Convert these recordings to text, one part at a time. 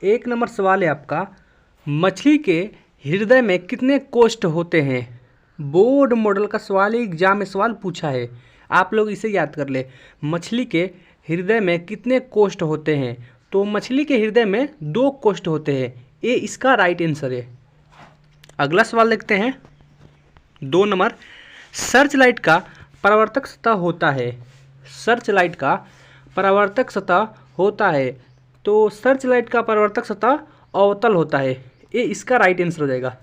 एक नंबर सवाल है आपका, मछली के हृदय में कितने कोष्ठ होते हैं। बोर्ड मॉडल का सवाल है, एग्जाम में सवाल पूछा है, आप लोग इसे याद कर ले। मछली के हृदय में कितने कोष्ठ होते हैं, तो मछली के हृदय में 2 कोष्ठ होते हैं, ये इसका राइट आंसर है। अगला सवाल देखते हैं 2 नंबर, सर्च लाइट का परावर्तक सतह होता है। सर्च लाइट का परावर्तक सतह होता है, तो सर्च लाइट का परावर्तक सतह अवतल होता है, ये इसका राइट आंसर हो जाएगा।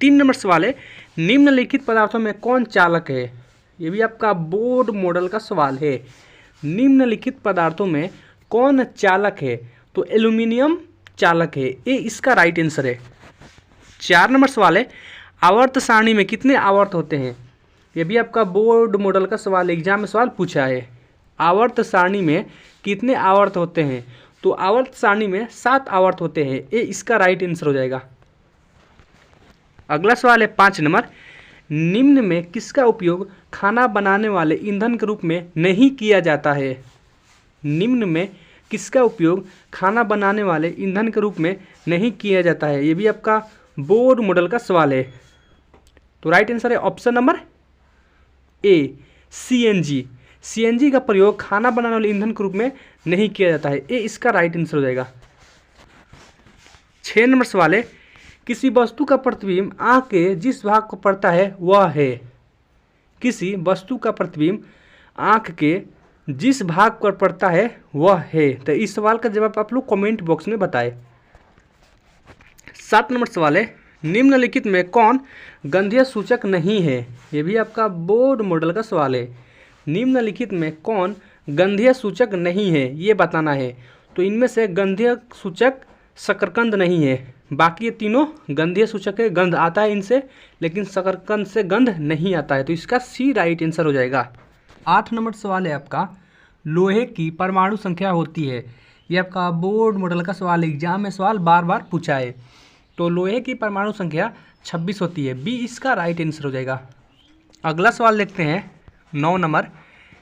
3 नंबर सवाल है, निम्नलिखित पदार्थों में कौन चालक है। ये भी आपका बोर्ड मॉडल का सवाल है। निम्नलिखित पदार्थों में कौन चालक है, तो एल्यूमिनियम चालक है, ये इसका राइट आंसर है। 4 नंबर सवाल है, आवर्त सारणी में कितने आवर्त होते हैं। ये भी आपका बोर्ड मॉडल का सवाल है, एग्जाम में सवाल पूछा है। आवर्त सारणी में कितने आवर्त होते हैं, तो आवर्त सारणी में 7 आवर्त होते हैं, ये इसका राइट आंसर हो जाएगा। अगला सवाल है 5 नंबर, निम्न में किसका उपयोग खाना बनाने वाले ईंधन के रूप में नहीं किया जाता है। निम्न में किसका उपयोग खाना बनाने वाले ईंधन के रूप में नहीं किया जाता है, ये भी आपका बोर्ड मॉडल का सवाल है। तो राइट आंसर है option number A, CNG. CNG का प्रयोग खाना बनाने वाले ईंधन के रूप में नहीं किया जाता है, ये इसका राइट आंसर हो जाएगा। 6 नंबर सवाल है, किसी वस्तु का प्रतिबिंब आँख के जिस भाग को पड़ता है वह है। किसी वस्तु का प्रतिबिंब आँख के जिस भाग पर पड़ता है वह है, तो इस सवाल का जवाब आप लोग कमेंट बॉक्स में बताएं। 7 नंबर सवाल है, निम्नलिखित में कौन गंधीय सूचक नहीं है। ये भी आपका बोर्ड मॉडल का सवाल है। निम्नलिखित में कौन गंधीय सूचक नहीं है, ये बताना है। तो इनमें से गंधीय सूचक शकरकंद नहीं है, बाकी ये तीनों गंधीय सूचक है, गंध आता है इनसे, लेकिन शकरकंद से गंध नहीं आता है, तो इसका सी राइट आंसर हो जाएगा। 8 नंबर सवाल है आपका, लोहे की परमाणु संख्या होती है। ये आपका बोर्ड मॉडल का सवाल, एग्जाम में सवाल बार बार पूछा है। तो लोहे की परमाणु संख्या 26 होती है, बी इसका राइट आंसर हो जाएगा। अगला सवाल देखते हैं 9 नंबर,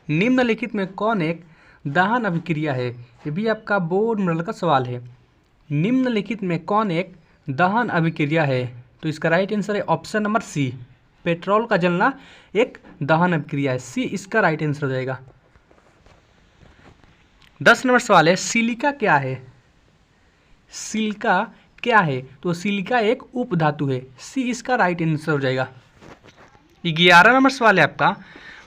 निम्नलिखित में कौन एक दहन अभिक्रिया है। ये भी आपका बोर्ड मॉडल का सवाल है। निम्नलिखित में कौन एक दहन अभिक्रिया है, तो इसका राइट आंसर है ऑप्शन नंबर सी, पेट्रोल का जलना एक दहन अभिक्रिया है, सी इसका राइट आंसर हो जाएगा। 10 नंबर सवाल है, सिलिका क्या है। सिलिका क्या है, तो सिलिका एक उपधातु है, सी इसका राइट आंसर हो जाएगा। 11 नंबर सवाल है आपका,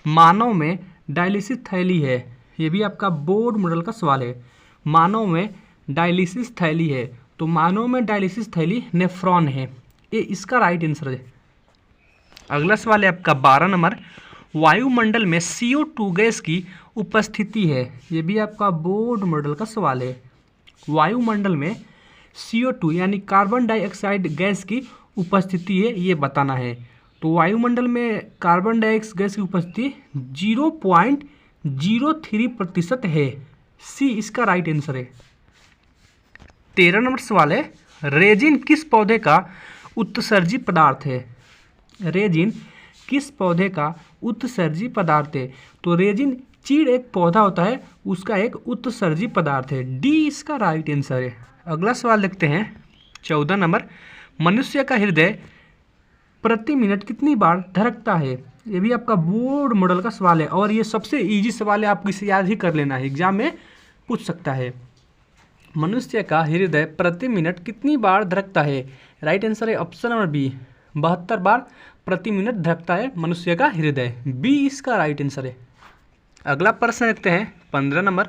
मानव में डायलिसिस थैली है। ये भी आपका बोर्ड मॉडल का सवाल है। मानव में डायलिसिस थैली है, तो मानव में डायलिसिस थैली नेफ्रॉन है, ये इसका राइट आंसर है। अगला सवाल है आपका 12 नंबर, वायुमंडल में CO2 गैस की उपस्थिति है। ये भी आपका बोर्ड मॉडल का सवाल है। वायुमंडल में CO2 यानी कार्बन डाइऑक्साइड गैस की उपस्थिति है, ये बताना है। तो वायुमंडल में कार्बन डाइऑक्साइड गैस की उपस्थिति 0.03% है, सी इसका राइट आंसर है। 13 नंबर सवाल है, रेजिन किस पौधे का उत्सर्जी पदार्थ है। रेजिन किस पौधे का उत्सर्जी पदार्थ है, तो रेजिन चीड़ एक पौधा होता है, उसका एक उत्सर्जी पदार्थ है, डी इसका राइट आंसर है। अगला सवाल देखते हैं 14 नंबर, मनुष्य का हृदय प्रति मिनट कितनी बार धड़कता है। ये भी आपका बोर्ड मॉडल का सवाल है, और ये सबसे इजी सवाल है, आपको इसे याद ही कर लेना है, एग्जाम में पूछ सकता है। मनुष्य का हृदय प्रति मिनट कितनी बार धड़कता है, राइट आंसर है ऑप्शन नंबर बी, 72 बार प्रति मिनट धड़कता है मनुष्य का हृदय, बी इसका राइट आंसर है। अगला प्रश्न देखते हैं 15 नंबर,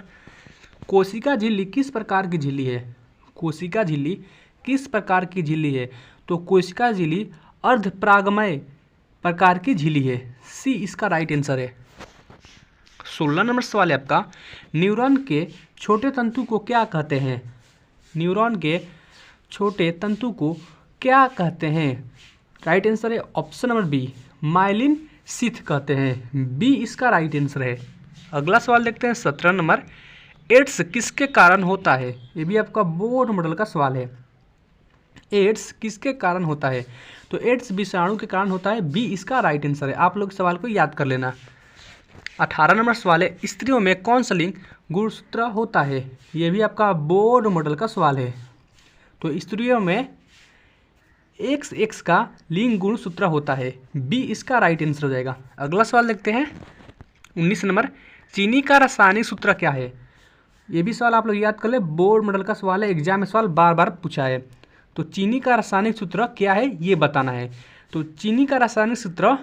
कोशिका झिल्ली किस प्रकार की झिल्ली है। कोशिका झिल्ली किस प्रकार की झिल्ली है, तो कोशिका झिल्ली अर्धपरागमय प्रकार की झिल्ली है, सी इसका राइट आंसर है। 16 नंबर सवाल है आपका, न्यूरॉन के छोटे तंतु को क्या कहते हैं। न्यूरॉन के छोटे तंतु को क्या कहते हैं, राइट आंसर है option number B, myelin sheath कहते हैं, बी इसका राइट आंसर है। अगला सवाल देखते हैं 17 नंबर, एड्स किसके कारण होता है। ये भी आपका बोर्ड मॉडल का सवाल है। एड्स किसके कारण होता है, तो एड्स विषाणु के कारण होता है, बी इसका राइट आंसर है। आप लोग सवाल को याद कर लेना। 18 नंबर सवाल है, स्त्रियों में कौन सा लिंग गुणसूत्र होता है? ये भी आपका बोर्ड मॉडल का सवाल है। तो स्त्रियों में XX का लिंग गुणसूत्र होता है। बी इसका राइट आंसर हो जाएगा। अगला सवाल देखते हैं 19 नंबर, चीनी का रासायनिक सूत्र क्या है? ये भी सवाल आप लोग याद कर ले, बोर्ड मॉडल का सवाल है, एग्जाम में सवाल बार बार पूछा है। तो चीनी का रासायनिक सूत्र क्या है ये बताना है। तो चीनी का रासायनिक सूत्र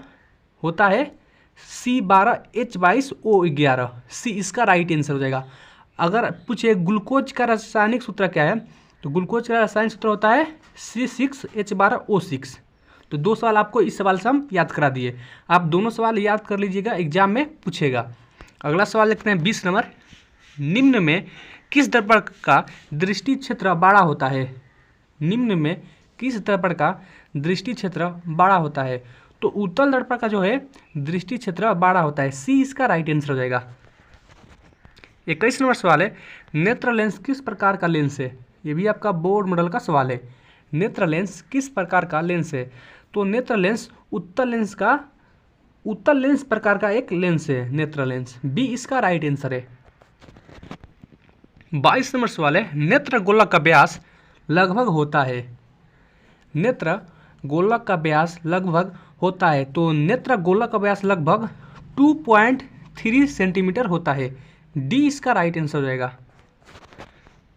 होता है C12H22O11। सी इसका राइट आंसर हो जाएगा। अगर पूछे ग्लूकोज का रासायनिक सूत्र क्या है, तो ग्लूकोज का रासायनिक सूत्र होता है C6H12O6। तो 2 सवाल आपको इस सवाल से हम याद करा दिए। आप दोनों सवाल याद कर लीजिएगा, एग्जाम में पूछेगा। अगला सवाल देखते हैं 20 नंबर, निम्न में किस दर्पण का दृष्टि क्षेत्र बड़ा होता है? निम्न में किस दर्पण का दृष्टि क्षेत्र बड़ा होता है? तो उत्तल दर्पण का जो है दृष्टि क्षेत्र बड़ा होता है। सी इसका राइट आंसर हो जाएगा। 21 नंबर सवाल है, नेत्र लेंस किस प्रकार का लेंस है? ये भी आपका बोर्ड मॉडल का सवाल है। नेत्र लेंस किस प्रकार का लेंस है? तो नेत्र लेंस उत्तल लेंस प्रकार का एक लेंस है नेत्र लेंस। बी इसका राइट आंसर है। 22 नंबर सवाल है, नेत्र गोलक का व्यास लगभग होता है? नेत्र गोलक का व्यास लगभग होता है। तो नेत्र गोलक का व्यास लगभग 2.3 सेंटीमीटर होता है। डी इसका राइट आंसर हो जाएगा।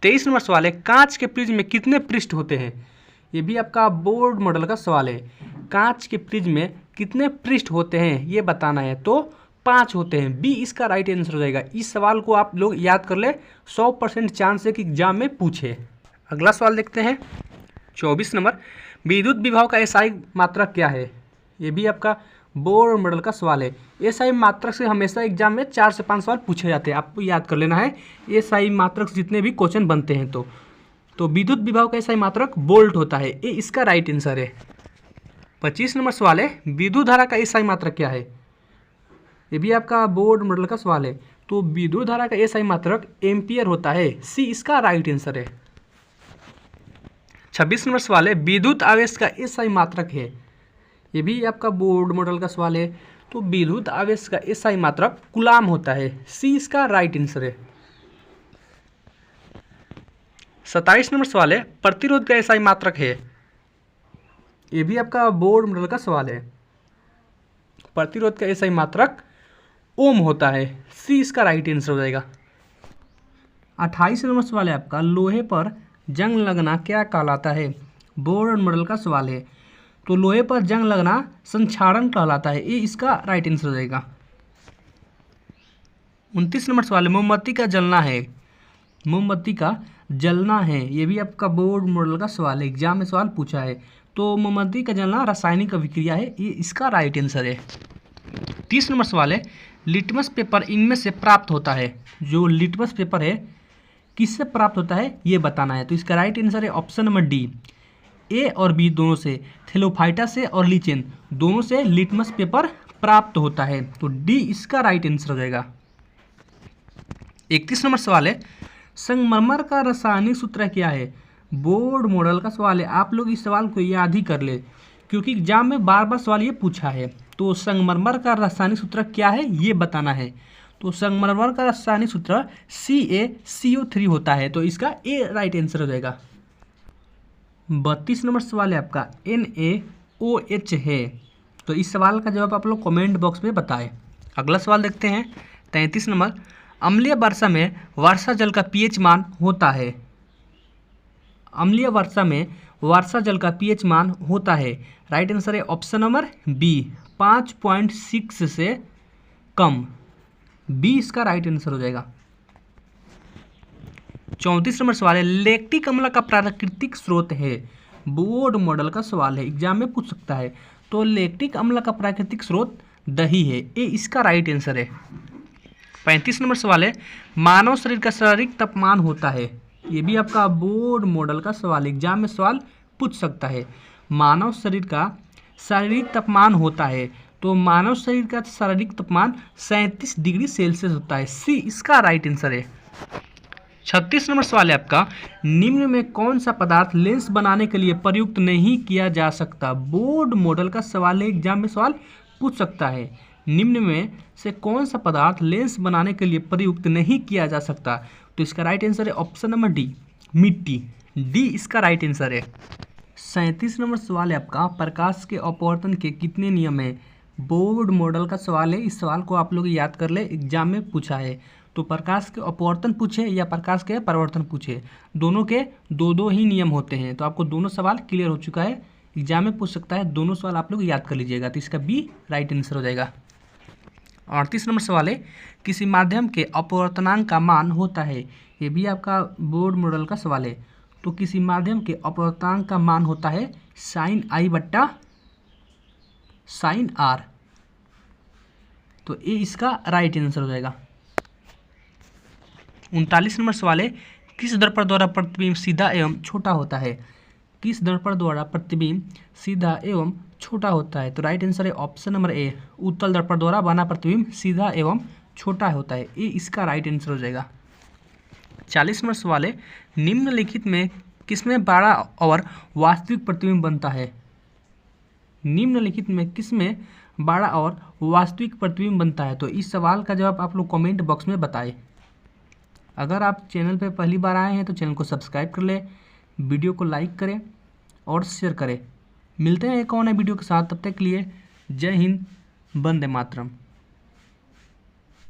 23 नंबर सवाल है, कांच के प्रिज्म में कितने पृष्ठ होते हैं? ये भी आपका बोर्ड मॉडल का सवाल है। कांच के प्रिज्म में कितने पृष्ठ होते हैं ये बताना है। तो 5 होते हैं। बी इसका राइट आंसर हो जाएगा। इस सवाल को आप लोग याद कर ले, 100% चांस है कि एग्जाम में पूछे। अगला सवाल देखते हैं 24 नंबर, विद्युत विभव का एसआई मात्रक क्या है? ये भी आपका बोर्ड मॉडल का सवाल है। एसआई मात्रक से हमेशा एग्जाम में 4 से 5 सवाल पूछे जाते हैं, आपको याद कर लेना है। एसआई मात्रक से जितने भी क्वेश्चन बनते हैं तो विद्युत विभव का एसआई मात्रक वोल्ट होता है। ये इसका राइट आंसर है। 25 नंबर सवाल है, विद्युत धारा का एसआई मात्रक क्या है? ये भी आपका बोर्ड मॉडल का सवाल है। तो विद्युत धारा का एसआई मात्रक एम्पियर होता है। सी इसका राइट आंसर है। 26 नंबर सवाल है, विद्युत आवेश का एसआई मात्रक है? ये भी आपका बोर्ड मॉडल का सवाल है। तो विद्युत आवेश का एसआई मात्रक कूलाम होता है। सी इसका राइट आंसर है। 27 नंबर सवाल है, प्रतिरोध का एसआई मात्रक है? ये भी आपका बोर्ड मॉडल का सवाल है। प्रतिरोध का एसआई मात्रक ओम होता है। सी इसका राइट आंसर हो जाएगा। 28 नंबर सवाल है आपका, लोहे पर जंग लगना क्या कहलाता है? बोर्ड मॉडल का सवाल है। तो लोहे पर जंग लगना संक्षारण कहलाता है। ये इसका राइट आंसर हो जाएगा। 29 नंबर सवाल है, मोमबत्ती का जलना है? मोमबत्ती का जलना है, ये भी आपका बोर्ड मॉडल का सवाल है, एग्जाम में सवाल पूछा है। तो मोमबत्ती का जलना रासायनिक अभिक्रिया है। ये इसका राइट आंसर है। 30 नंबर सवाल है, लिटमस पेपर इनमें से प्राप्त होता है? जो लिटमस पेपर है किससे प्राप्त होता है ये बताना है। तो इसका राइट आंसर है ऑप्शन नंबर डी, ए और बी दोनों से, थेलोफाइटा से और लीचेन दोनों से लिटमस पेपर प्राप्त होता है। तो डी इसका राइट आंसर हो जाएगा। 31 नंबर सवाल है, संगमरमर का रासायनिक सूत्र क्या है? बोर्ड मॉडल का सवाल है। आप लोग इस सवाल को याद ही कर ले, क्योंकि एग्जाम में बार बार सवाल ये पूछा है। तो संगमरमर का रासायनिक सूत्र क्या है ये बताना है। तो संगमरमर का रासायनिक सूत्र CaCO3 होता है। तो इसका ए राइट आंसर हो जाएगा। 32 नंबर सवाल है आपका, NaOH है? तो इस सवाल का जवाब आप लोग कमेंट बॉक्स में बताएं। अगला सवाल देखते हैं 33 नंबर, अम्लीय वर्षा में वर्षा जल का पीएच मान होता है? अम्लीय वर्षा में वर्षा जल का पीएच मान होता है। राइट आंसर है ऑप्शन नंबर बी, 5.6 से कम। बी इसका राइट आंसर हो जाएगा। 34 नंबर सवाल है, लैक्टिक अम्ल का प्राकृतिक स्रोत है? बोर्ड मॉडल का सवाल है, एग्जाम में पूछ सकता है। तो लैक्टिक अम्ल का प्राकृतिक स्रोत दही है। ये इसका राइट आंसर है। 35 नंबर सवाल है, मानव शरीर का शारीरिक तापमान होता है? ये भी आपका बोर्ड मॉडल का सवाल, एग्जाम में सवाल पूछ सकता है। मानव शरीर का शारीरिक तापमान होता है। तो मानव शरीर का शारीरिक तापमान 37 डिग्री सेल्सियस होता है। सी इसका राइट आंसर है। 36 नंबर सवाल है आपका, निम्न में कौन सा पदार्थ लेंस बनाने के लिए प्रयुक्त नहीं किया जा सकता? बोर्ड मॉडल का सवाल है, एग्जाम में सवाल पूछ सकता है। निम्न में से कौन सा पदार्थ लेंस बनाने के लिए प्रयुक्त नहीं किया जा सकता? तो इसका राइट आंसर है ऑप्शन नंबर डी, मिट्टी। डी इसका राइट आंसर है। 37 नंबर सवाल है आपका, प्रकाश के अपवर्तन के कितने नियम हैं? बोर्ड मॉडल का सवाल है, इस सवाल को आप लोग याद कर ले, एग्जाम में पूछा है। तो प्रकाश के अपवर्तन पूछे या प्रकाश के परावर्तन पूछे, दोनों के दो दो ही नियम होते हैं। तो आपको दोनों सवाल क्लियर हो चुका है, एग्जाम में पूछ सकता है, दोनों सवाल आप लोग याद कर लीजिएगा। तो इसका बी राइट आंसर हो जाएगा। 38 नंबर सवाल है, किसी माध्यम के अपवर्तनांक का मान होता है, ये भी आपका बोर्ड मॉडल का सवाल है। तो किसी माध्यम के अपवर्तनांक का मान होता है साइन आई बट्टा साइन आर। तो ये इसका राइट आंसर हो जाएगा। 39 नंबर सवाल है, किस दर्पण द्वारा प्रतिबिंब सीधा एवं छोटा होता है? किस दर्पण द्वारा प्रतिबिंब सीधा एवं छोटा होता है? तो राइट आंसर है ऑप्शन नंबर ए, उत्तल दर्पण द्वारा बना प्रतिबिंब सीधा एवं छोटा होता है। ये इसका राइट आंसर हो जाएगा। 40 नंबर सवाल है, निम्नलिखित में किसमें बड़ा और वास्तविक प्रतिबिंब बनता है? निम्नलिखित में किसमें बड़ा और वास्तविक प्रतिबिंब बनता है? तो इस सवाल का जवाब आप लोग कमेंट बॉक्स में बताएं। अगर आप चैनल पर पहली बार आए हैं तो चैनल को सब्सक्राइब कर लें, वीडियो को लाइक करें और शेयर करें। मिलते हैं एक और नए वीडियो के साथ, तब तक के लिए जय हिंद, वंदे मातरम।